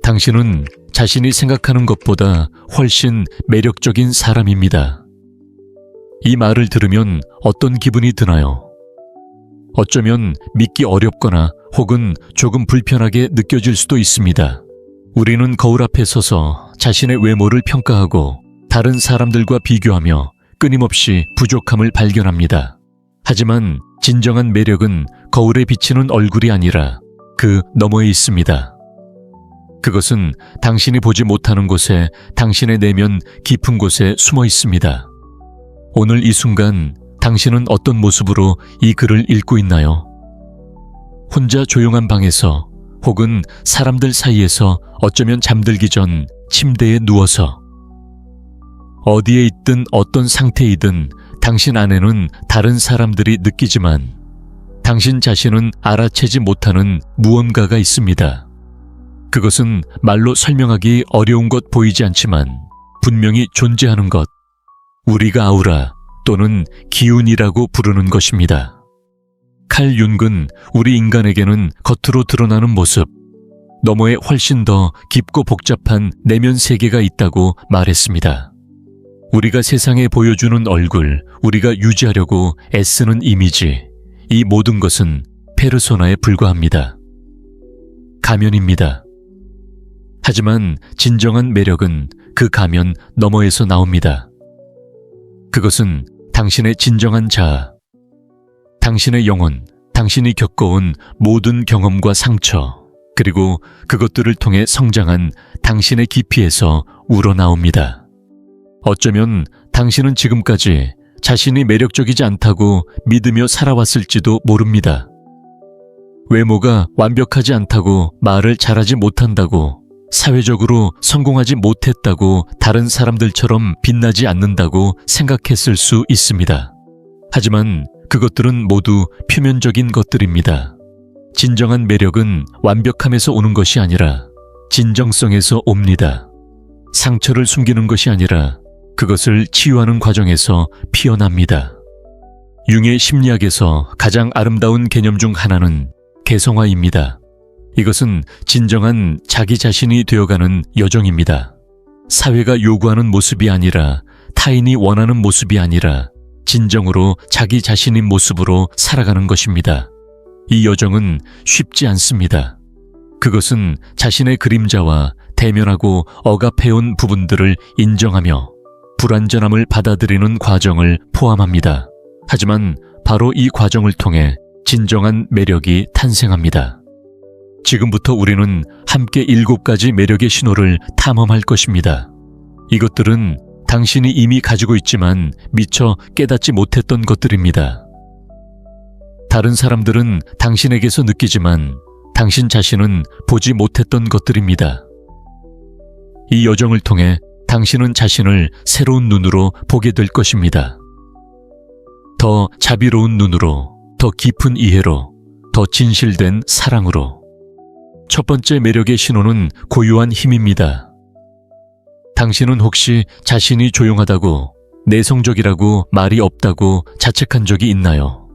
당신은 자신이 생각하는 것보다 훨씬 매력적인 사람입니다. 이 말을 들으면 어떤 기분이 드나요? 어쩌면 믿기 어렵거나 혹은 조금 불편하게 느껴질 수도 있습니다. 우리는 거울 앞에 서서 자신의 외모를 평가하고 다른 사람들과 비교하며 끊임없이 부족함을 발견합니다. 하지만 진정한 매력은 거울에 비치는 얼굴이 아니라 그 너머에 있습니다. 그것은 당신이 보지 못하는 곳에, 당신의 내면 깊은 곳에 숨어 있습니다. 오늘 이 순간 당신은 어떤 모습으로 이 글을 읽고 있나요? 혼자 조용한 방에서 혹은 사람들 사이에서 어쩌면 잠들기 전 침대에 누워서 어디에 있든 어떤 상태이든 당신 안에는 다른 사람들이 느끼지만 당신 자신은 알아채지 못하는 무언가가 있습니다. 그것은 말로 설명하기 어려운 것 보이지 않지만 분명히 존재하는 것, 우리가 아우라 또는 기운이라고 부르는 것입니다. 칼 융은 우리 인간에게는 겉으로 드러나는 모습, 너머에 훨씬 더 깊고 복잡한 내면 세계가 있다고 말했습니다. 우리가 세상에 보여주는 얼굴, 우리가 유지하려고 애쓰는 이미지, 이 모든 것은 페르소나에 불과합니다. 가면입니다. 하지만 진정한 매력은 그 가면 너머에서 나옵니다. 그것은 당신의 진정한 자아, 당신의 영혼, 당신이 겪어온 모든 경험과 상처, 그리고 그것들을 통해 성장한 당신의 깊이에서 우러나옵니다. 어쩌면 당신은 지금까지 자신이 매력적이지 않다고 믿으며 살아왔을지도 모릅니다. 외모가 완벽하지 않다고, 말을 잘하지 못한다고, 사회적으로 성공하지 못했다고, 다른 사람들처럼 빛나지 않는다고 생각했을 수 있습니다. 하지만 그것들은 모두 표면적인 것들입니다. 진정한 매력은 완벽함에서 오는 것이 아니라 진정성에서 옵니다. 상처를 숨기는 것이 아니라 그것을 치유하는 과정에서 피어납니다. 융의 심리학에서 가장 아름다운 개념 중 하나는 개성화입니다. 이것은 진정한 자기 자신이 되어가는 여정입니다. 사회가 요구하는 모습이 아니라, 타인이 원하는 모습이 아니라 진정으로 자기 자신인 모습으로 살아가는 것입니다. 이 여정은 쉽지 않습니다. 그것은 자신의 그림자와 대면하고 억압해온 부분들을 인정하며 불완전함을 받아들이는 과정을 포함합니다. 하지만 바로 이 과정을 통해 진정한 매력이 탄생합니다. 지금부터 우리는 함께 7가지 매력의 신호를 탐험할 것입니다. 이것들은 당신이 이미 가지고 있지만 미처 깨닫지 못했던 것들입니다. 다른 사람들은 당신에게서 느끼지만 당신 자신은 보지 못했던 것들입니다. 이 여정을 통해 당신은 자신을 새로운 눈으로 보게 될 것입니다. 더 자비로운 눈으로, 더 깊은 이해로, 더 진실된 사랑으로. 첫 번째 매력의 신호는 고유한 힘입니다. 당신은 혹시 자신이 조용하다고, 내성적이라고, 말이 없다고 자책한 적이 있나요?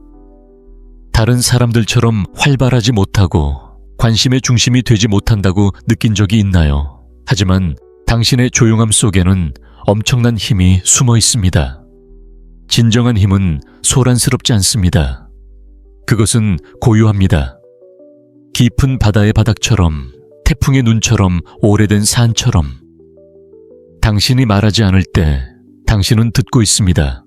다른 사람들처럼 활발하지 못하고 관심의 중심이 되지 못한다고 느낀 적이 있나요? 하지만 당신의 조용함 속에는 엄청난 힘이 숨어 있습니다. 진정한 힘은 소란스럽지 않습니다. 그것은 고요합니다. 깊은 바다의 바닥처럼, 태풍의 눈처럼, 오래된 산처럼. 당신이 말하지 않을 때 당신은 듣고 있습니다.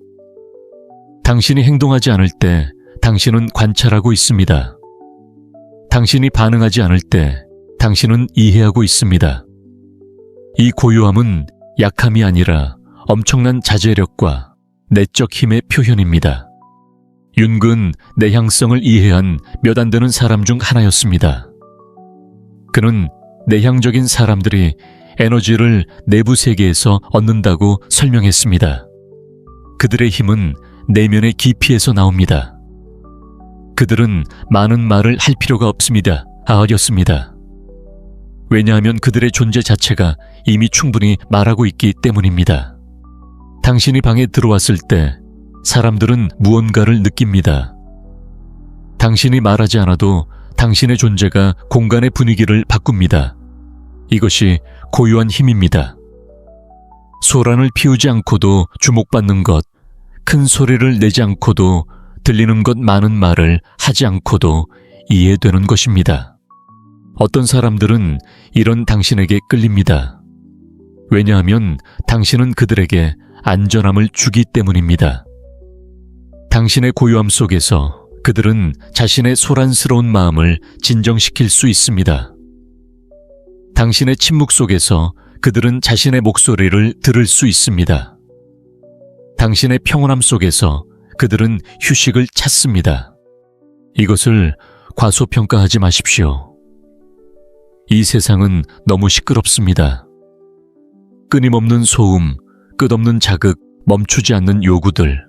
당신이 행동하지 않을 때 당신은 관찰하고 있습니다. 당신이 반응하지 않을 때 당신은 이해하고 있습니다. 이 고요함은 약함이 아니라 엄청난 자제력과 내적 힘의 표현입니다. 융은 내향성을 이해한 몇 안 되는 사람 중 하나였습니다. 그는 내향적인 사람들이 에너지를 내부 세계에서 얻는다고 설명했습니다. 그들의 힘은 내면의 깊이에서 나옵니다. 그들은 많은 말을 할 필요가 없습니다. 어렵습니다. 왜냐하면 그들의 존재 자체가 이미 충분히 말하고 있기 때문입니다. 당신이 방에 들어왔을 때 사람들은 무언가를 느낍니다. 당신이 말하지 않아도 당신의 존재가 공간의 분위기를 바꿉니다. 이것이 고유한 힘입니다. 소란을 피우지 않고도 주목받는 것, 큰 소리를 내지 않고도 들리는 것 많은 말을 하지 않고도 이해되는 것입니다. 어떤 사람들은 이런 당신에게 끌립니다. 왜냐하면 당신은 그들에게 안전함을 주기 때문입니다. 당신의 고요함 속에서 그들은 자신의 소란스러운 마음을 진정시킬 수 있습니다. 당신의 침묵 속에서 그들은 자신의 목소리를 들을 수 있습니다. 당신의 평온함 속에서 그들은 휴식을 찾습니다. 이것을 과소평가하지 마십시오. 이 세상은 너무 시끄럽습니다. 끊임없는 소음, 끝없는 자극, 멈추지 않는 요구들.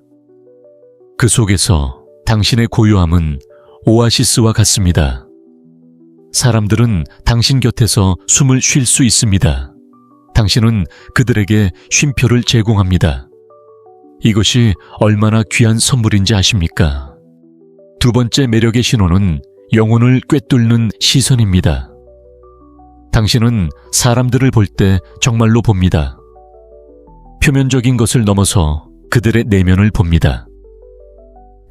그 속에서 당신의 고요함은 오아시스와 같습니다. 사람들은 당신 곁에서 숨을 쉴 수 있습니다. 당신은 그들에게 쉼표를 제공합니다. 이것이 얼마나 귀한 선물인지 아십니까? 두 번째 매력의 신호는 영혼을 꿰뚫는 시선입니다. 당신은 사람들을 볼 때 정말로 봅니다. 표면적인 것을 넘어서 그들의 내면을 봅니다.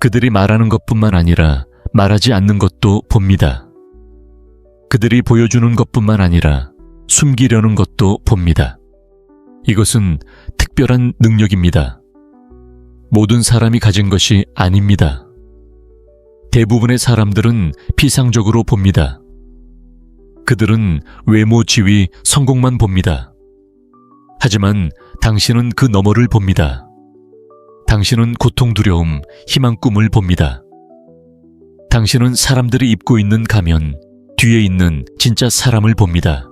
그들이 말하는 것뿐만 아니라 말하지 않는 것도 봅니다. 그들이 보여주는 것뿐만 아니라 숨기려는 것도 봅니다. 이것은 특별한 능력입니다. 모든 사람이 가진 것이 아닙니다. 대부분의 사람들은 피상적으로 봅니다. 그들은 외모, 지위, 성공만 봅니다. 하지만 당신은 그 너머를 봅니다. 당신은 고통, 두려움, 희망, 꿈을 봅니다. 당신은 사람들이 입고 있는 가면, 뒤에 있는 진짜 사람을 봅니다.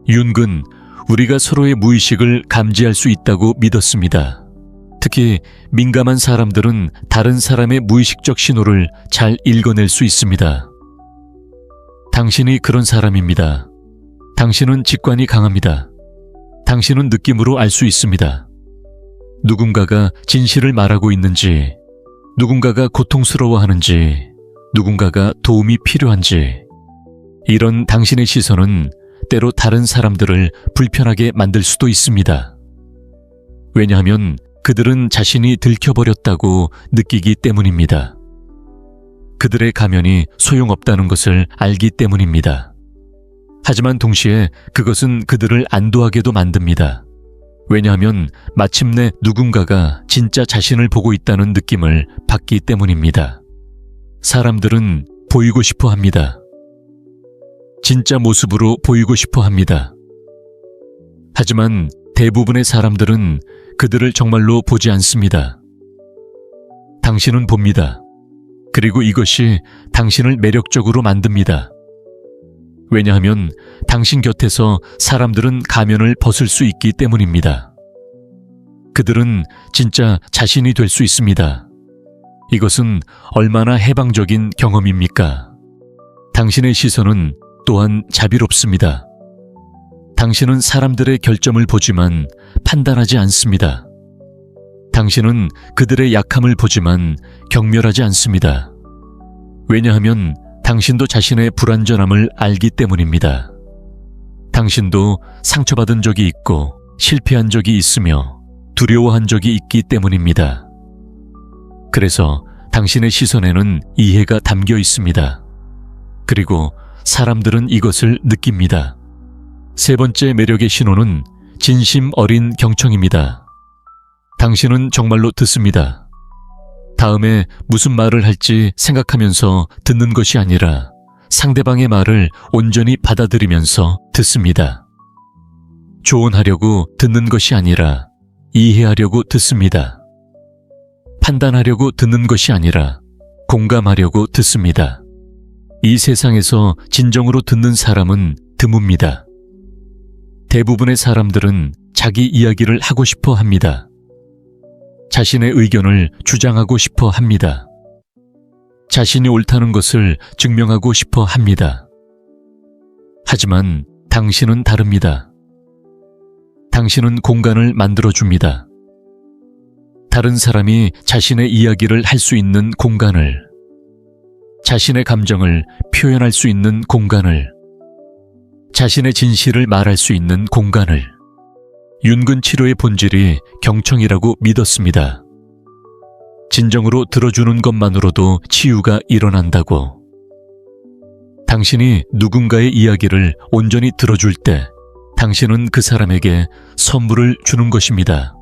윤근, 우리가 서로의 무의식을 감지할 수 있다고 믿었습니다. 특히 민감한 사람들은 다른 사람의 무의식적 신호를 잘 읽어낼 수 있습니다. 당신이 그런 사람입니다. 당신은 직관이 강합니다. 당신은 느낌으로 알 수 있습니다. 누군가가 진실을 말하고 있는지, 누군가가 고통스러워하는지, 누군가가 도움이 필요한지. 이런 당신의 시선은 때로 다른 사람들을 불편하게 만들 수도 있습니다. 왜냐하면 그들은 자신이 들켜버렸다고 느끼기 때문입니다. 그들의 가면이 소용없다는 것을 알기 때문입니다. 하지만 동시에 그것은 그들을 안도하게도 만듭니다. 왜냐하면 마침내 누군가가 진짜 자신을 보고 있다는 느낌을 받기 때문입니다. 사람들은 보이고 싶어 합니다. 진짜 모습으로 보이고 싶어 합니다. 하지만 대부분의 사람들은 그들을 정말로 보지 않습니다. 당신은 봅니다. 그리고 이것이 당신을 매력적으로 만듭니다. 왜냐하면 당신 곁에서 사람들은 가면을 벗을 수 있기 때문입니다. 그들은 진짜 자신이 될 수 있습니다. 이것은 얼마나 해방적인 경험입니까? 당신의 시선은 또한 자비롭습니다. 당신은 사람들의 결점을 보지만 판단하지 않습니다. 당신은 그들의 약함을 보지만 경멸하지 않습니다. 왜냐하면 당신도 자신의 불완전함을 알기 때문입니다. 당신도 상처받은 적이 있고 실패한 적이 있으며 두려워한 적이 있기 때문입니다. 그래서 당신의 시선에는 이해가 담겨 있습니다. 그리고 사람들은 이것을 느낍니다. 세 번째 매력의 신호는 진심 어린 경청입니다. 당신은 정말로 듣습니다. 다음에 무슨 말을 할지 생각하면서 듣는 것이 아니라 상대방의 말을 온전히 받아들이면서 듣습니다. 조언하려고 듣는 것이 아니라 이해하려고 듣습니다. 판단하려고 듣는 것이 아니라 공감하려고 듣습니다. 이 세상에서 진정으로 듣는 사람은 드뭅니다. 대부분의 사람들은 자기 이야기를 하고 싶어 합니다. 자신의 의견을 주장하고 싶어 합니다. 자신이 옳다는 것을 증명하고 싶어 합니다. 하지만 당신은 다릅니다. 당신은 공간을 만들어줍니다. 다른 사람이 자신의 이야기를 할 수 있는 공간을, 자신의 감정을 표현할 수 있는 공간을, 자신의 진실을 말할 수 있는 공간을. 윤근 치료의 본질이 경청이라고 믿었습니다. 진정으로 들어주는 것만으로도 치유가 일어난다고. 당신이 누군가의 이야기를 온전히 들어줄 때 당신은 그 사람에게 선물을 주는 것입니다.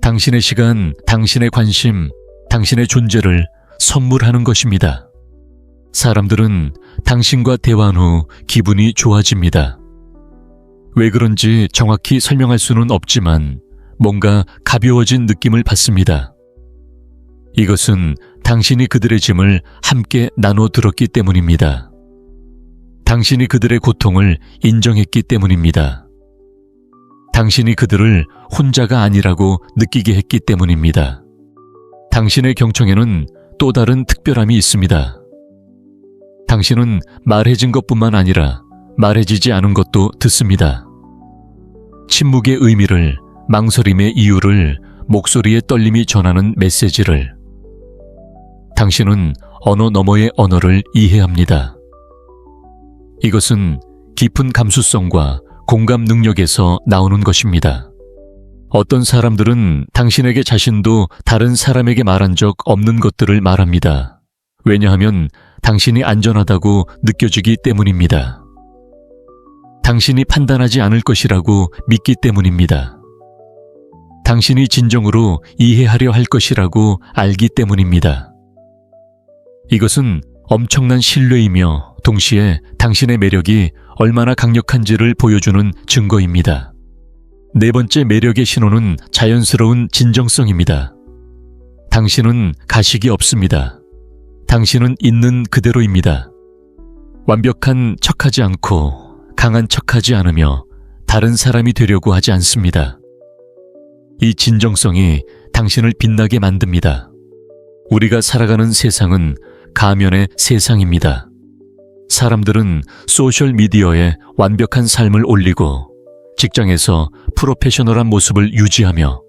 당신의 시간, 당신의 관심, 당신의 존재를 선물하는 것입니다. 사람들은 당신과 대화한 후 기분이 좋아집니다. 왜 그런지 정확히 설명할 수는 없지만 뭔가 가벼워진 느낌을 받습니다. 이것은 당신이 그들의 짐을 함께 나눠 들었기 때문입니다. 당신이 그들의 고통을 인정했기 때문입니다. 당신이 그들을 혼자가 아니라고 느끼게 했기 때문입니다. 당신의 경청에는 또 다른 특별함이 있습니다. 당신은 말해진 것뿐만 아니라 말해지지 않은 것도 듣습니다. 침묵의 의미를, 망설임의 이유를, 목소리의 떨림이 전하는 메시지를. 당신은 언어 너머의 언어를 이해합니다. 이것은 깊은 감수성과 공감 능력에서 나오는 것입니다. 어떤 사람들은 당신에게 자신도 다른 사람에게 말한 적 없는 것들을 말합니다. 왜냐하면 당신이 안전하다고 느껴지기 때문입니다. 당신이 판단하지 않을 것이라고 믿기 때문입니다. 당신이 진정으로 이해하려 할 것이라고 알기 때문입니다. 이것은 엄청난 신뢰이며 동시에 당신의 매력이 얼마나 강력한지를 보여주는 증거입니다. 네 번째 매력의 신호는 자연스러운 진정성입니다. 당신은 가식이 없습니다. 당신은 있는 그대로입니다. 완벽한 척하지 않고 강한 척하지 않으며 다른 사람이 되려고 하지 않습니다. 이 진정성이 당신을 빛나게 만듭니다. 우리가 살아가는 세상은 가면의 세상입니다. 사람들은 소셜미디어에 완벽한 삶을 올리고 직장에서 프로페셔널한 모습을 유지하며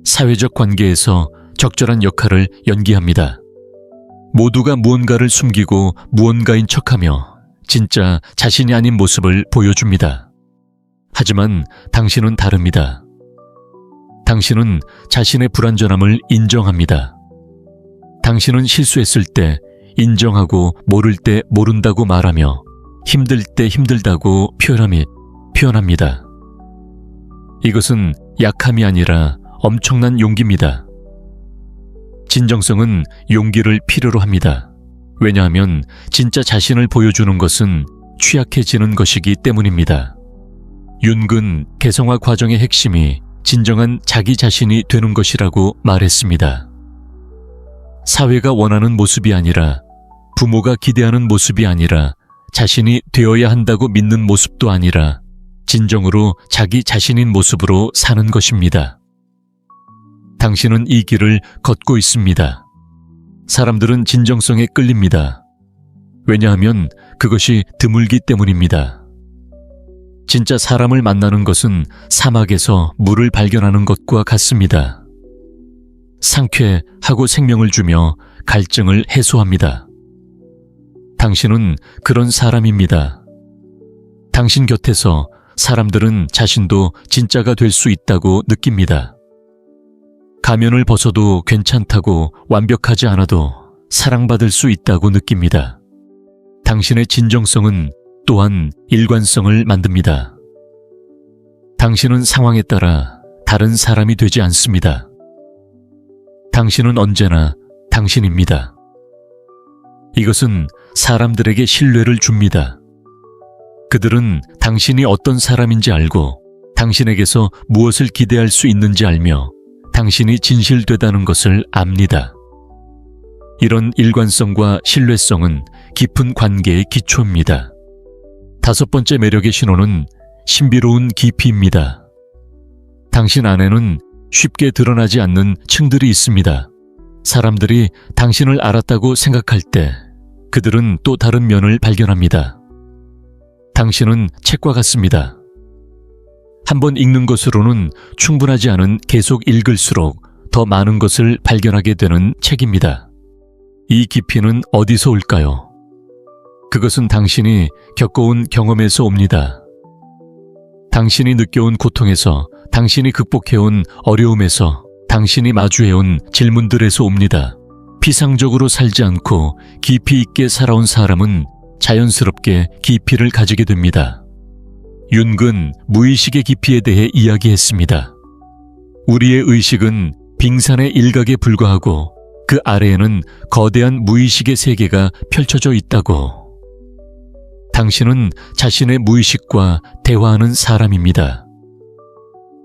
사회적 관계에서 적절한 역할을 연기합니다. 모두가 무언가를 숨기고 무언가인 척하며 진짜 자신이 아닌 모습을 보여줍니다. 하지만 당신은 다릅니다. 당신은 자신의 불완전함을 인정합니다. 당신은 실수했을 때 인정하고 모를 때 모른다고 말하며 힘들 때 힘들다고 표현합니다. 이것은 약함이 아니라 엄청난 용기입니다. 진정성은 용기를 필요로 합니다. 왜냐하면 진짜 자신을 보여주는 것은 취약해지는 것이기 때문입니다. 윤근 개성화 과정의 핵심이 진정한 자기 자신이 되는 것이라고 말했습니다. 사회가 원하는 모습이 아니라, 부모가 기대하는 모습이 아니라, 자신이 되어야 한다고 믿는 모습도 아니라 진정으로 자기 자신인 모습으로 사는 것입니다. 당신은 이 길을 걷고 있습니다. 사람들은 진정성에 끌립니다. 왜냐하면 그것이 드물기 때문입니다. 진짜 사람을 만나는 것은 사막에서 물을 발견하는 것과 같습니다. 상쾌하고 생명을 주며 갈증을 해소합니다. 당신은 그런 사람입니다. 당신 곁에서 사람들은 자신도 진짜가 될 수 있다고 느낍니다. 가면을 벗어도 괜찮다고, 완벽하지 않아도 사랑받을 수 있다고 느낍니다. 당신의 진정성은 또한 일관성을 만듭니다. 당신은 상황에 따라 다른 사람이 되지 않습니다. 당신은 언제나 당신입니다. 이것은 사람들에게 신뢰를 줍니다. 그들은 당신이 어떤 사람인지 알고 당신에게서 무엇을 기대할 수 있는지 알며 당신이 진실되다는 것을 압니다. 이런 일관성과 신뢰성은 깊은 관계의 기초입니다. 다섯 번째 매력의 신호는 신비로운 깊이입니다. 당신 안에는 쉽게 드러나지 않는 층들이 있습니다. 사람들이 당신을 알았다고 생각할 때 그들은 또 다른 면을 발견합니다. 당신은 책과 같습니다. 한번 읽는 것으로는 충분하지 않은 계속 읽을수록 더 많은 것을 발견하게 되는 책입니다. 이 깊이는 어디서 올까요? 그것은 당신이 겪어온 경험에서 옵니다. 당신이 느껴온 고통에서, 당신이 극복해온 어려움에서, 당신이 마주해온 질문들에서 옵니다. 피상적으로 살지 않고 깊이 있게 살아온 사람은 자연스럽게 깊이를 가지게 됩니다. 윤근 무의식의 깊이에 대해 이야기했습니다. 우리의 의식은 빙산의 일각에 불과하고 그 아래에는 거대한 무의식의 세계가 펼쳐져 있다고. 당신은 자신의 무의식과 대화하는 사람입니다.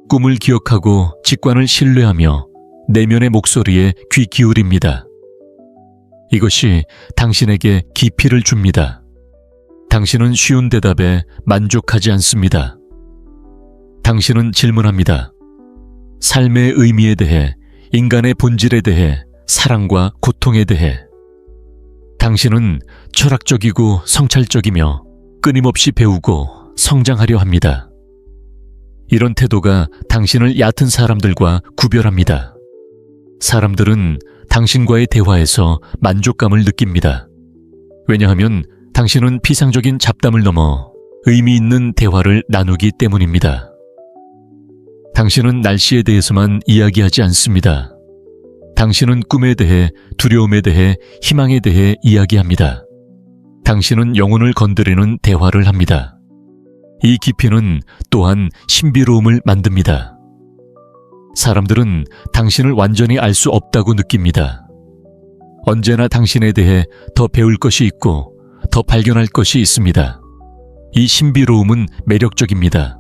꿈을 기억하고 직관을 신뢰하며 내면의 목소리에 귀 기울입니다. 이것이 당신에게 깊이를 줍니다. 당신은 쉬운 대답에 만족하지 않습니다. 당신은 질문합니다. 삶의 의미에 대해, 인간의 본질에 대해, 사랑과 고통에 대해. 당신은 철학적이고 성찰적이며 끊임없이 배우고 성장하려 합니다. 이런 태도가 당신을 얕은 사람들과 구별합니다. 사람들은 당신과의 대화에서 만족감을 느낍니다. 왜냐하면 당신은 피상적인 잡담을 넘어 의미 있는 대화를 나누기 때문입니다. 당신은 날씨에 대해서만 이야기하지 않습니다. 당신은 꿈에 대해, 두려움에 대해, 희망에 대해 이야기합니다. 당신은 영혼을 건드리는 대화를 합니다. 이 깊이는 또한 신비로움을 만듭니다. 사람들은 당신을 완전히 알 수 없다고 느낍니다. 언제나 당신에 대해 더 배울 것이 있고 더 발견할 것이 있습니다. 이 신비로움은 매력적입니다.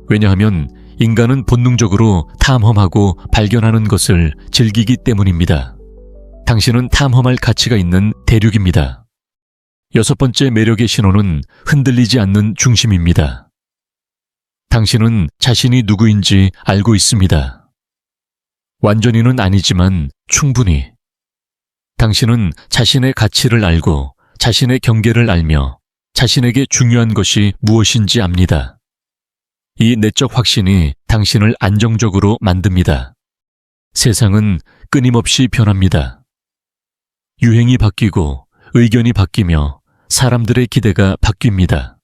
왜냐하면 인간은 본능적으로 탐험하고 발견하는 것을 즐기기 때문입니다. 당신은 탐험할 가치가 있는 대륙입니다. 6번째 매력의 신호는 흔들리지 않는 중심입니다. 당신은 자신이 누구인지 알고 있습니다. 완전히는 아니지만 충분히. 당신은 자신의 가치를 알고 자신의 경계를 알며 자신에게 중요한 것이 무엇인지 압니다. 이 내적 확신이 당신을 안정적으로 만듭니다. 세상은 끊임없이 변합니다. 유행이 바뀌고 의견이 바뀌며 사람들의 기대가 바뀝니다.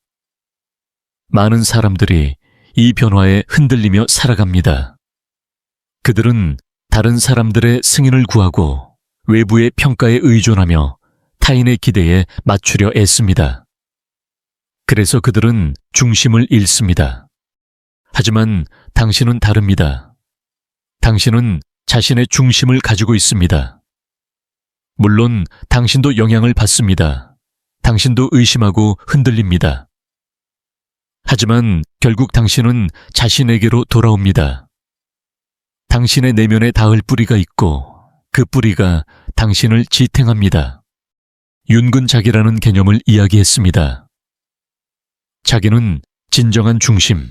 많은 사람들이 이 변화에 흔들리며 살아갑니다. 그들은 다른 사람들의 승인을 구하고 외부의 평가에 의존하며 타인의 기대에 맞추려 애씁니다. 그래서 그들은 중심을 잃습니다. 하지만 당신은 다릅니다. 당신은 자신의 중심을 가지고 있습니다. 물론 당신도 영향을 받습니다. 당신도 의심하고 흔들립니다. 하지만 결국 당신은 자신에게로 돌아옵니다. 당신의 내면에 닿을 뿌리가 있고 그 뿌리가 당신을 지탱합니다. 윤근 자기라는 개념을 이야기했습니다. 자기는 진정한 중심,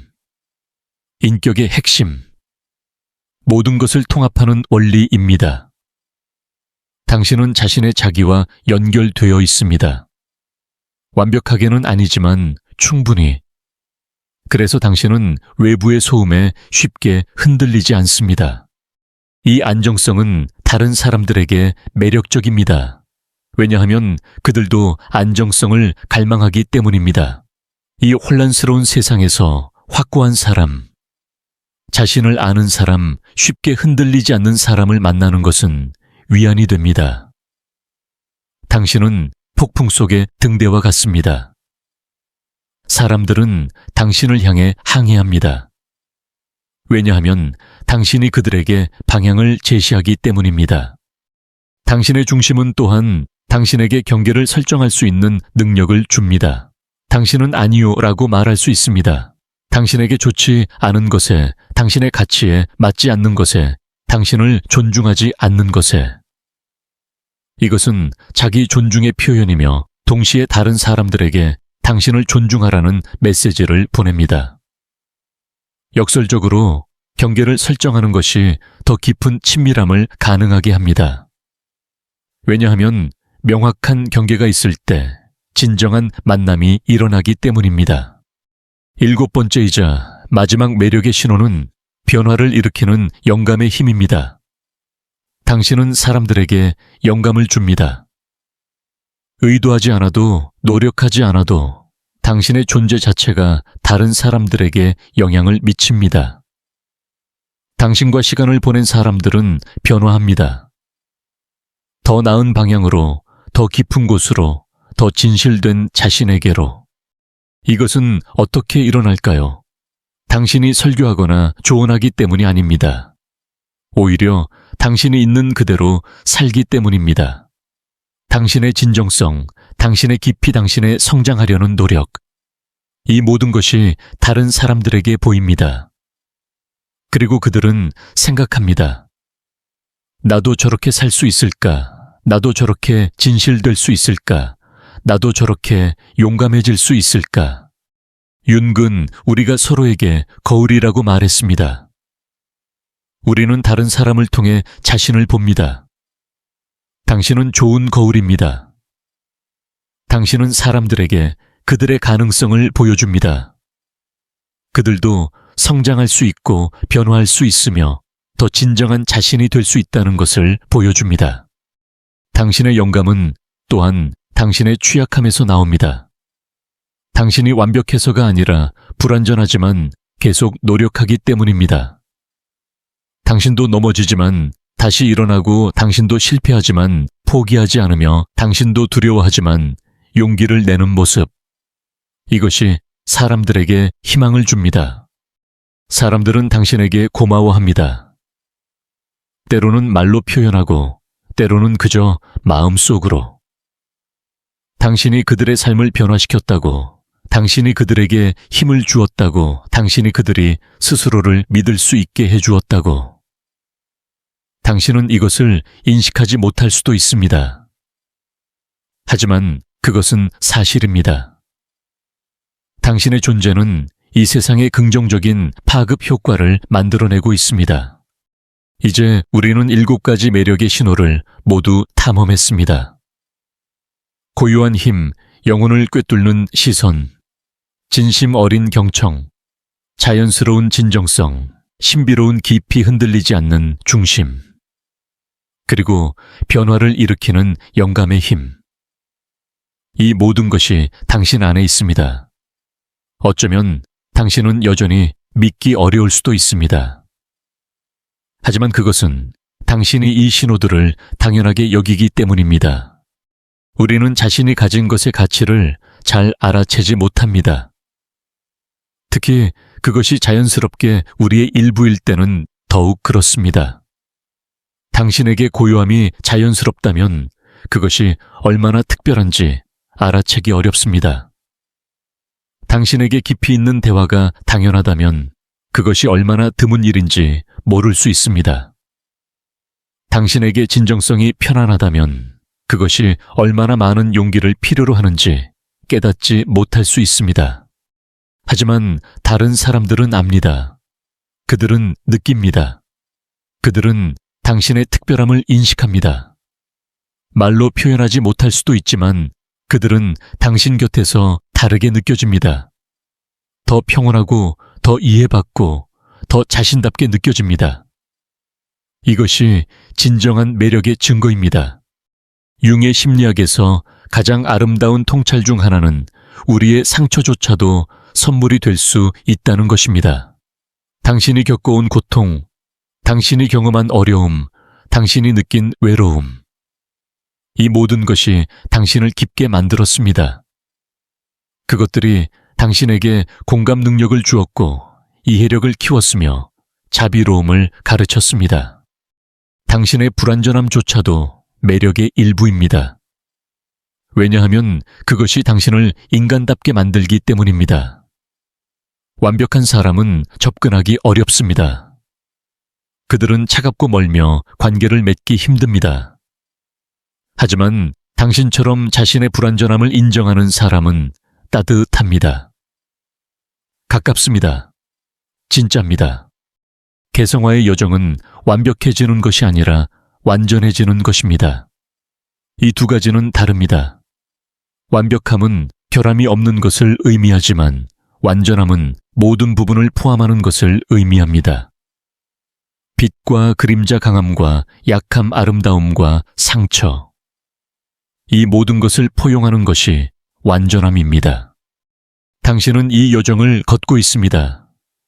인격의 핵심, 모든 것을 통합하는 원리입니다. 당신은 자신의 자기와 연결되어 있습니다. 완벽하게는 아니지만 충분히. 그래서 당신은 외부의 소음에 쉽게 흔들리지 않습니다. 이 안정성은 다른 사람들에게 매력적입니다. 왜냐하면 그들도 안정성을 갈망하기 때문입니다. 이 혼란스러운 세상에서 확고한 사람, 자신을 아는 사람, 쉽게 흔들리지 않는 사람을 만나는 것은 위안이 됩니다. 당신은 폭풍 속의 등대와 같습니다. 사람들은 당신을 향해 항해합니다. 왜냐하면 당신이 그들에게 방향을 제시하기 때문입니다. 당신의 중심은 또한 당신에게 경계를 설정할 수 있는 능력을 줍니다. 당신은 아니요라고 말할 수 있습니다. 당신에게 좋지 않은 것에, 당신의 가치에 맞지 않는 것에, 당신을 존중하지 않는 것에. 이것은 자기 존중의 표현이며 동시에 다른 사람들에게 당신을 존중하라는 메시지를 보냅니다. 역설적으로 경계를 설정하는 것이 더 깊은 친밀함을 가능하게 합니다. 왜냐하면 명확한 경계가 있을 때 진정한 만남이 일어나기 때문입니다. 7번째이자 마지막 매력의 신호는 변화를 일으키는 영감의 힘입니다. 당신은 사람들에게 영감을 줍니다. 의도하지 않아도, 노력하지 않아도 당신의 존재 자체가 다른 사람들에게 영향을 미칩니다. 당신과 시간을 보낸 사람들은 변화합니다. 더 나은 방향으로, 더 깊은 곳으로, 더 진실된 자신에게로. 이것은 어떻게 일어날까요? 당신이 설교하거나 조언하기 때문이 아닙니다. 오히려 당신이 있는 그대로 살기 때문입니다. 당신의 진정성, 당신의 깊이 당신의 성장하려는 노력, 이 모든 것이 다른 사람들에게 보입니다. 그리고 그들은 생각합니다. 나도 저렇게 살 수 있을까? 나도 저렇게 진실될 수 있을까? 나도 저렇게 용감해질 수 있을까? 윤근 우리가 서로에게 거울이라고 말했습니다. 우리는 다른 사람을 통해 자신을 봅니다. 당신은 좋은 거울입니다. 당신은 사람들에게 그들의 가능성을 보여줍니다. 그들도 성장할 수 있고 변화할 수 있으며 더 진정한 자신이 될 수 있다는 것을 보여줍니다. 당신의 영감은 또한 당신의 취약함에서 나옵니다. 당신이 완벽해서가 아니라 불완전하지만 계속 노력하기 때문입니다. 당신도 넘어지지만 다시 일어나고 당신도 실패하지만 포기하지 않으며 당신도 두려워하지만 용기를 내는 모습. 이것이 사람들에게 희망을 줍니다. 사람들은 당신에게 고마워합니다. 때로는 말로 표현하고 때로는 그저 마음속으로. 당신이 그들의 삶을 변화시켰다고, 당신이 그들에게 힘을 주었다고, 당신이 그들이 스스로를 믿을 수 있게 해주었다고. 당신은 이것을 인식하지 못할 수도 있습니다. 하지만 그것은 사실입니다. 당신의 존재는 이 세상의 긍정적인 파급 효과를 만들어내고 있습니다. 이제 우리는 7가지 매력의 신호를 모두 탐험했습니다. 고유한 힘, 영혼을 꿰뚫는 시선, 진심 어린 경청, 자연스러운 진정성, 신비로운 깊이 흔들리지 않는 중심, 그리고 변화를 일으키는 영감의 힘. 이 모든 것이 당신 안에 있습니다. 어쩌면 당신은 여전히 믿기 어려울 수도 있습니다. 하지만 그것은 당신이 이 신호들을 당연하게 여기기 때문입니다. 우리는 자신이 가진 것의 가치를 잘 알아채지 못합니다. 특히 그것이 자연스럽게 우리의 일부일 때는 더욱 그렇습니다. 당신에게 고요함이 자연스럽다면 그것이 얼마나 특별한지 알아채기 어렵습니다. 당신에게 깊이 있는 대화가 당연하다면 그것이 얼마나 드문 일인지 모를 수 있습니다. 당신에게 진정성이 편안하다면 그것이 얼마나 많은 용기를 필요로 하는지 깨닫지 못할 수 있습니다. 하지만 다른 사람들은 압니다. 그들은 느낍니다. 그들은 당신의 특별함을 인식합니다. 말로 표현하지 못할 수도 있지만 그들은 당신 곁에서 다르게 느껴집니다. 더 평온하고 더 이해받고 더 자신답게 느껴집니다. 이것이 진정한 매력의 증거입니다. 융의 심리학에서 가장 아름다운 통찰 중 하나는 우리의 상처조차도 선물이 될 수 있다는 것입니다. 당신이 겪어온 고통, 당신이 경험한 어려움, 당신이 느낀 외로움, 이 모든 것이 당신을 깊게 만들었습니다. 그것들이 당신에게 공감 능력을 주었고 이해력을 키웠으며 자비로움을 가르쳤습니다. 당신의 불완전함조차도 매력의 일부입니다. 왜냐하면 그것이 당신을 인간답게 만들기 때문입니다. 완벽한 사람은 접근하기 어렵습니다. 그들은 차갑고 멀며 관계를 맺기 힘듭니다. 하지만 당신처럼 자신의 불완전함을 인정하는 사람은 따뜻합니다. 가깝습니다. 진짜입니다. 개성화의 여정은 완벽해지는 것이 아니라 완전해지는 것입니다. 이 두 가지는 다릅니다. 완벽함은 결함이 없는 것을 의미하지만 완전함은 모든 부분을 포함하는 것을 의미합니다. 빛과 그림자 강함과 약함 아름다움과 상처. 이 모든 것을 포용하는 것이 완전함입니다. 당신은 이 여정을 걷고 있습니다.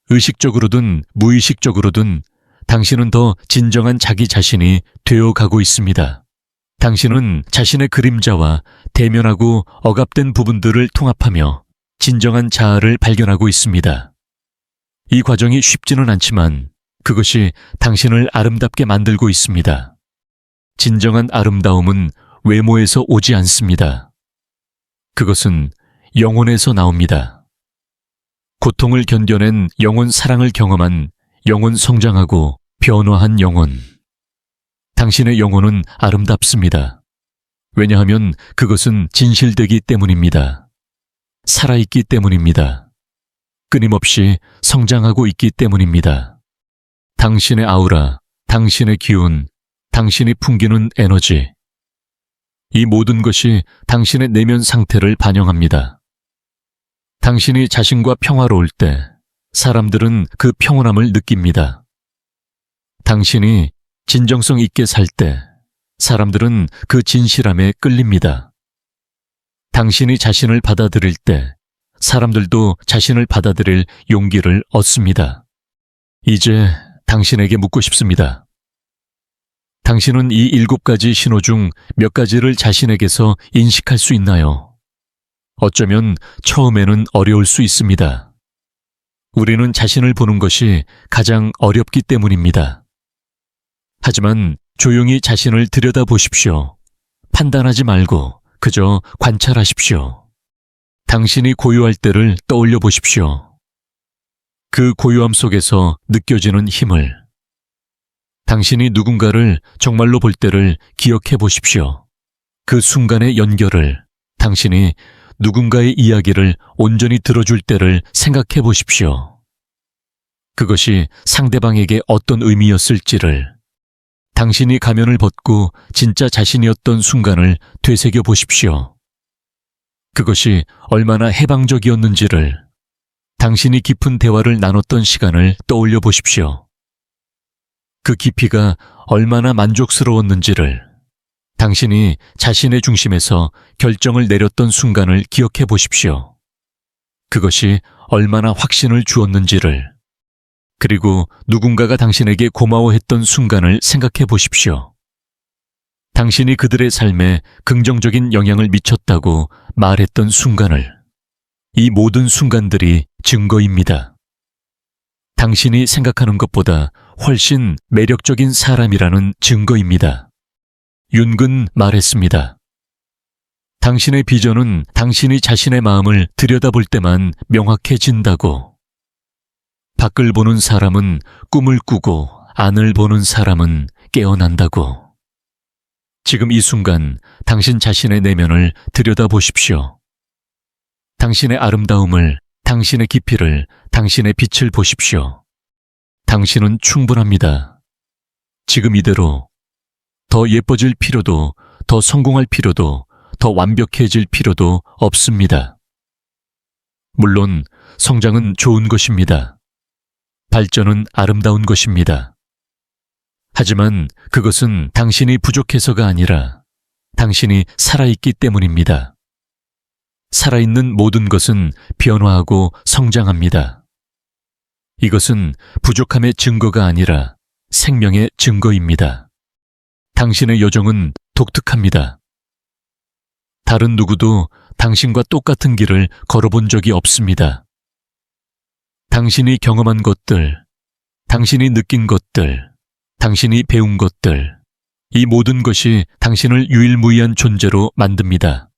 의식적으로든 무의식적으로든 당신은 더 진정한 자기 자신이 되어가고 있습니다. 당신은 자신의 그림자와 대면하고 억압된 부분들을 통합하며 진정한 자아를 발견하고 있습니다. 이 과정이 쉽지는 않지만 그것이 당신을 아름답게 만들고 있습니다. 진정한 아름다움은 외모에서 오지 않습니다. 그것은 영혼에서 나옵니다. 고통을 견뎌낸 영혼 사랑을 경험한 영혼 성장하고 변화한 영혼. 당신의 영혼은 아름답습니다. 왜냐하면 그것은 진실되기 때문입니다. 살아있기 때문입니다. 끊임없이 성장하고 있기 때문입니다. 당신의 아우라, 당신의 기운, 당신이 풍기는 에너지. 이 모든 것이 당신의 내면 상태를 반영합니다. 당신이 자신과 평화로울 때 사람들은 그 평온함을 느낍니다. 당신이 진정성 있게 살 때 사람들은 그 진실함에 끌립니다. 당신이 자신을 받아들일 때 사람들도 자신을 받아들일 용기를 얻습니다. 이제 당신에게 묻고 싶습니다. 당신은 이 7가지 신호 중 몇 가지를 자신에게서 인식할 수 있나요? 어쩌면 처음에는 어려울 수 있습니다. 우리는 자신을 보는 것이 가장 어렵기 때문입니다. 하지만 조용히 자신을 들여다보십시오. 판단하지 말고 그저 관찰하십시오. 당신이 고요할 때를 떠올려 보십시오. 그 고요함 속에서 느껴지는 힘을, 당신이 누군가를 정말로 볼 때를 기억해 보십시오. 그 순간의 연결을, 당신이 누군가의 이야기를 온전히 들어줄 때를 생각해 보십시오. 그것이 상대방에게 어떤 의미였을지를, 당신이 가면을 벗고 진짜 자신이었던 순간을 되새겨 보십시오. 그것이 얼마나 해방적이었는지를, 당신이 깊은 대화를 나눴던 시간을 떠올려 보십시오. 그 깊이가 얼마나 만족스러웠는지를, 당신이 자신의 중심에서 결정을 내렸던 순간을 기억해 보십시오. 그것이 얼마나 확신을 주었는지를, 그리고 누군가가 당신에게 고마워했던 순간을 생각해 보십시오. 당신이 그들의 삶에 긍정적인 영향을 미쳤다고 말했던 순간을, 이 모든 순간들이 증거입니다. 당신이 생각하는 것보다 훨씬 매력적인 사람이라는 증거입니다. 윤근 말했습니다. 당신의 비전은 당신이 자신의 마음을 들여다볼 때만 명확해진다고. 밖을 보는 사람은 꿈을 꾸고 안을 보는 사람은 깨어난다고. 지금 이 순간 당신 자신의 내면을 들여다보십시오. 당신의 아름다움을, 당신의 깊이를, 당신의 빛을 보십시오. 당신은 충분합니다. 지금 이대로 더 예뻐질 필요도, 더 성공할 필요도, 더 완벽해질 필요도 없습니다. 물론 성장은 좋은 것입니다. 발전은 아름다운 것입니다. 하지만 그것은 당신이 부족해서가 아니라 당신이 살아있기 때문입니다. 살아있는 모든 것은 변화하고 성장합니다. 이것은 부족함의 증거가 아니라 생명의 증거입니다. 당신의 여정은 독특합니다. 다른 누구도 당신과 똑같은 길을 걸어본 적이 없습니다. 당신이 경험한 것들, 당신이 느낀 것들, 당신이 배운 것들, 이 모든 것이 당신을 유일무이한 존재로 만듭니다.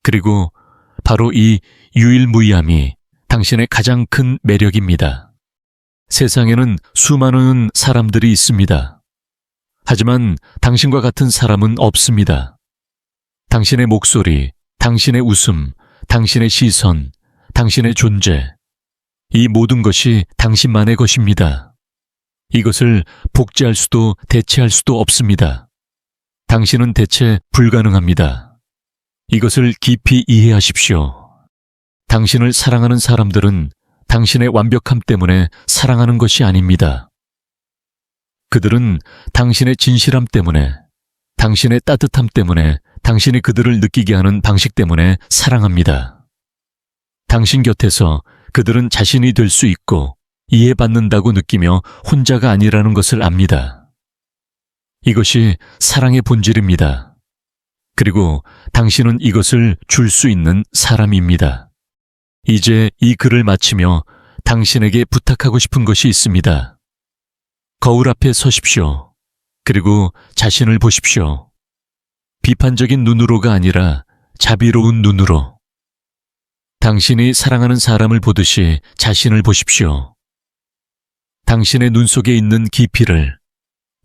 그리고 바로 이 유일무이함이 당신의 가장 큰 매력입니다. 세상에는 수많은 사람들이 있습니다. 하지만 당신과 같은 사람은 없습니다. 당신의 목소리, 당신의 웃음, 당신의 시선, 당신의 존재, 이 모든 것이 당신만의 것입니다. 이것을 복제할 수도 대체할 수도 없습니다. 당신은 대체 불가능합니다. 이것을 깊이 이해하십시오. 당신을 사랑하는 사람들은 당신의 완벽함 때문에 사랑하는 것이 아닙니다. 그들은 당신의 진실함 때문에, 당신의 따뜻함 때문에 당신이 그들을 느끼게 하는 방식 때문에 사랑합니다. 당신 곁에서 그들은 자신이 될 수 있고 이해받는다고 느끼며 혼자가 아니라는 것을 압니다. 이것이 사랑의 본질입니다. 그리고 당신은 이것을 줄 수 있는 사람입니다. 이제 이 글을 마치며 당신에게 부탁하고 싶은 것이 있습니다. 거울 앞에 서십시오. 그리고 자신을 보십시오. 비판적인 눈으로가 아니라 자비로운 눈으로. 당신이 사랑하는 사람을 보듯이 자신을 보십시오. 당신의 눈 속에 있는 깊이를,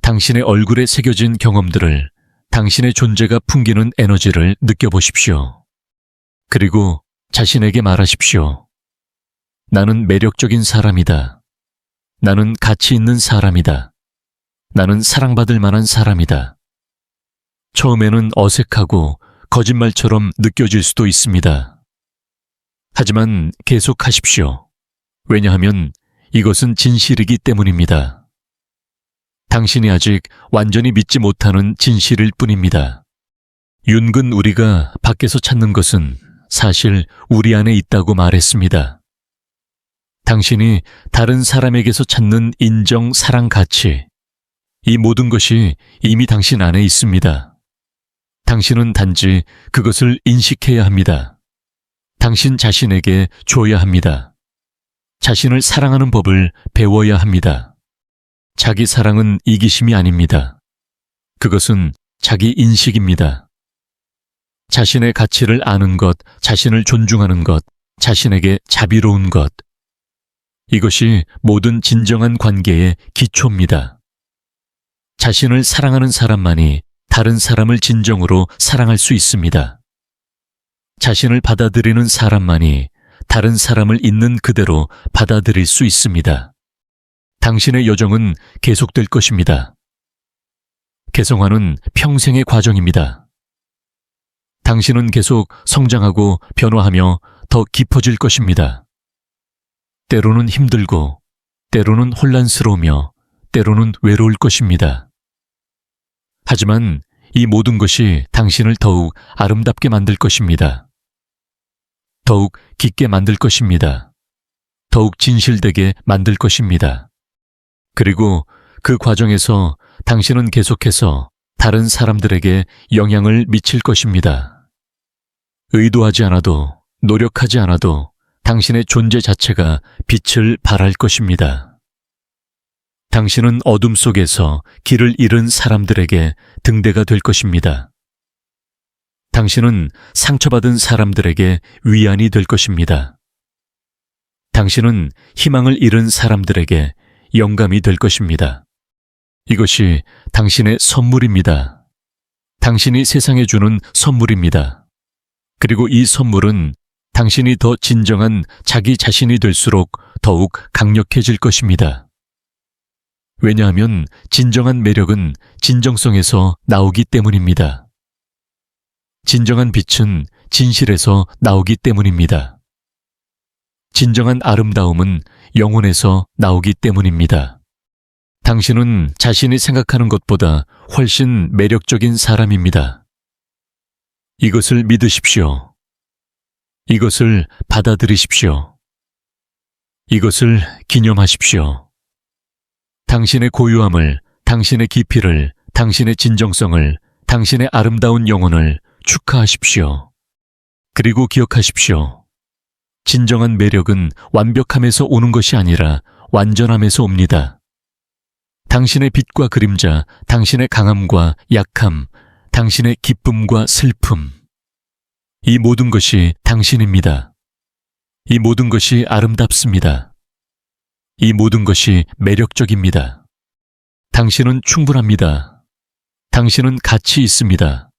당신의 얼굴에 새겨진 경험들을, 당신의 존재가 풍기는 에너지를 느껴보십시오. 그리고 자신에게 말하십시오. 나는 매력적인 사람이다. 나는 가치 있는 사람이다. 나는 사랑받을 만한 사람이다. 처음에는 어색하고 거짓말처럼 느껴질 수도 있습니다. 하지만 계속하십시오. 왜냐하면 이것은 진실이기 때문입니다. 당신이 아직 완전히 믿지 못하는 진실일 뿐입니다. 윤근 우리가 밖에서 찾는 것은 사실 우리 안에 있다고 말했습니다. 당신이 다른 사람에게서 찾는 인정, 사랑, 가치, 이 모든 것이 이미 당신 안에 있습니다. 당신은 단지 그것을 인식해야 합니다. 당신 자신에게 줘야 합니다. 자신을 사랑하는 법을 배워야 합니다. 자기 사랑은 이기심이 아닙니다. 그것은 자기 인식입니다. 자신의 가치를 아는 것, 자신을 존중하는 것, 자신에게 자비로운 것. 이것이 모든 진정한 관계의 기초입니다. 자신을 사랑하는 사람만이 다른 사람을 진정으로 사랑할 수 있습니다. 자신을 받아들이는 사람만이 다른 사람을 있는 그대로 받아들일 수 있습니다. 당신의 여정은 계속될 것입니다. 개성화는 평생의 과정입니다. 당신은 계속 성장하고 변화하며 더 깊어질 것입니다. 때로는 힘들고, 때로는 혼란스러우며, 때로는 외로울 것입니다. 하지만 이 모든 것이 당신을 더욱 아름답게 만들 것입니다. 더욱 깊게 만들 것입니다. 더욱 진실되게 만들 것입니다. 그리고 그 과정에서 당신은 계속해서 다른 사람들에게 영향을 미칠 것입니다. 의도하지 않아도, 노력하지 않아도 당신의 존재 자체가 빛을 발할 것입니다. 당신은 어둠 속에서 길을 잃은 사람들에게 등대가 될 것입니다. 당신은 상처받은 사람들에게 위안이 될 것입니다. 당신은 희망을 잃은 사람들에게 영감이 될 것입니다. 이것이 당신의 선물입니다. 당신이 세상에 주는 선물입니다. 그리고 이 선물은 당신이 더 진정한 자기 자신이 될수록 더욱 강력해질 것입니다. 왜냐하면 진정한 매력은 진정성에서 나오기 때문입니다. 진정한 빛은 진실에서 나오기 때문입니다. 진정한 아름다움은 영혼에서 나오기 때문입니다. 당신은 자신이 생각하는 것보다 훨씬 매력적인 사람입니다. 이것을 믿으십시오. 이것을 받아들이십시오. 이것을 기념하십시오. 당신의 고유함을, 당신의 깊이를, 당신의 진정성을, 당신의 아름다운 영혼을 축하하십시오. 그리고 기억하십시오. 진정한 매력은 완벽함에서 오는 것이 아니라 완전함에서 옵니다. 당신의 빛과 그림자, 당신의 강함과 약함, 당신의 기쁨과 슬픔. 이 모든 것이 당신입니다. 이 모든 것이 아름답습니다. 이 모든 것이 매력적입니다. 당신은 충분합니다. 당신은 가치 있습니다.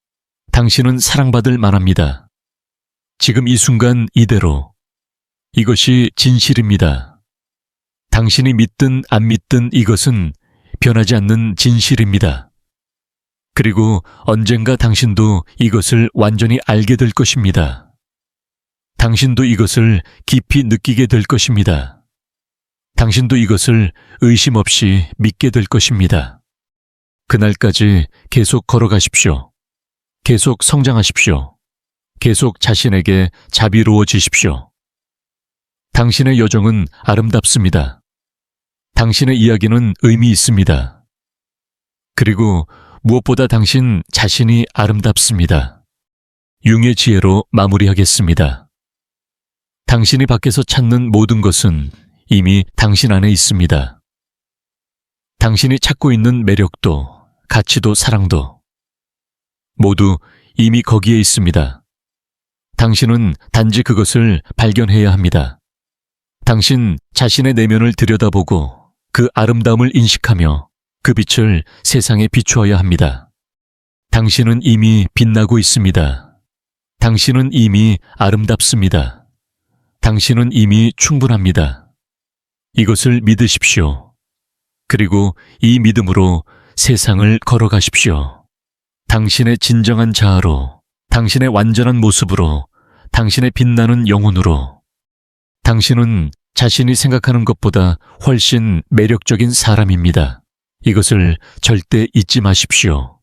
당신은 사랑받을 만합니다. 지금 이 순간 이대로. 이것이 진실입니다. 당신이 믿든 안 믿든 이것은 변하지 않는 진실입니다. 그리고 언젠가 당신도 이것을 완전히 알게 될 것입니다. 당신도 이것을 깊이 느끼게 될 것입니다. 당신도 이것을 의심 없이 믿게 될 것입니다. 그날까지 계속 걸어가십시오. 계속 성장하십시오. 계속 자신에게 자비로워지십시오. 당신의 여정은 아름답습니다. 당신의 이야기는 의미 있습니다. 그리고 무엇보다 당신 자신이 아름답습니다. 융의 지혜로 마무리하겠습니다. 당신이 밖에서 찾는 모든 것은 이미 당신 안에 있습니다. 당신이 찾고 있는 매력도, 가치도, 사랑도 모두 이미 거기에 있습니다. 당신은 단지 그것을 발견해야 합니다. 당신 자신의 내면을 들여다보고 그 아름다움을 인식하며 그 빛을 세상에 비추어야 합니다. 당신은 이미 빛나고 있습니다. 당신은 이미 아름답습니다. 당신은 이미 충분합니다. 이것을 믿으십시오. 그리고 이 믿음으로 세상을 걸어가십시오. 당신의 진정한 자아로, 당신의 완전한 모습으로, 당신의 빛나는 영혼으로. 당신은 자신이 생각하는 것보다 훨씬 매력적인 사람입니다. 이것을 절대 잊지 마십시오.